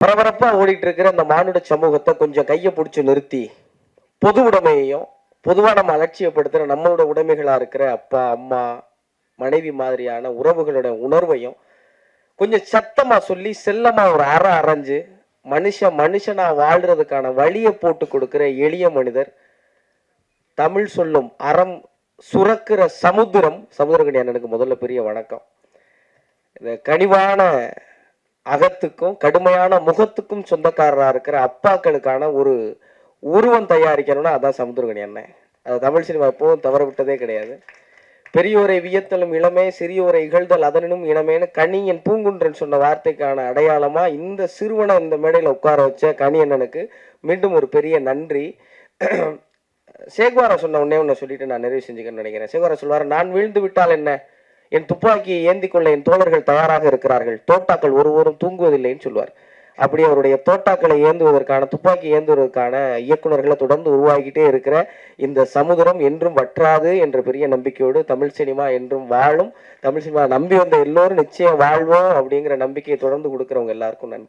பரபரப்பா ஓடிட்டு இருக்கிற இந்த மானுட சமூகத்தை கொஞ்சம் கையை பிடிச்சி நிறுத்தி பொது உடைமையையும் பொதுவாக நம்ம அலட்சியப்படுத்துகிற நம்மளோட உடைமைகளா இருக்கிற அப்பா அம்மா மனைவி மாதிரியான உறவுகளோட உணர்வையும் கொஞ்சம் சத்தமா சொல்லி செல்லமா ஒரு அரைஞ்சு மனுஷனா வாழ்றதுக்கான வழியை போட்டு கொடுக்கிற எளிய மனிதர், தமிழ் சொல்லும் அறம் சுரக்கிற சமுத்திரகனி அண்ணனுக்கு முதல்ல பெரிய வணக்கம். இந்த கனிவான அகத்துக்கும் கடுமையான முகத்துக்கும் சொந்தக்காரராக இருக்கிற அப்பாக்களுக்கான ஒரு உருவம் தயாரிக்கணும்னா அதான் சமுத்திரகனி அண்ணன். அது தமிழ் சினிமா எப்பவும் தவற விட்டதே கிடையாது. பெரியோரை வியத்தலும் இளமே, சிறியோரை இகழ்தல் அதனும் இளமேன்னு கனியன் பூங்குன்றன் சொன்ன வார்த்தைக்கான அடையாளமா இந்த சிறுவனை இந்த மேடையில் உட்கார வச்ச கனி அண்ணனுக்கு மீண்டும் ஒரு பெரிய நன்றி. சேகுவாரா சொன்ன ஒன்னே சொல்லிட்டு நான் நிறைவு செஞ்சுக்கன்னு நினைக்கிறேன். சேகுவாரா சொல்வார், நான் வீழ்ந்து விட்டால் என்ன, என் துப்பாக்கியை ஏந்தி கொள்ள என் தோழர்கள் தயாராக இருக்கிறார்கள், தோட்டாக்கள் ஒருவரும் தூங்குவதில்லைன்னு சொல்வார். அப்படி அவருடைய தோட்டாக்களை ஏந்துவதற்கான, துப்பாக்கி ஏந்துவதற்கான இயக்குநர்களை தொடர்ந்து உருவாகிட்டே இருக்கிற இந்த சமுதிரம் என்றும் வற்றாது என்ற பெரிய நம்பிக்கையோடு தமிழ் சினிமா என்றும் வாழும். தமிழ் சினிமா நம்பி வந்த எல்லோரும் நிச்சயம் வாழ்வோம் அப்படிங்கிற நம்பிக்கையை தொடர்ந்து கொடுக்குறவங்க எல்லாருக்கும் நன்றி.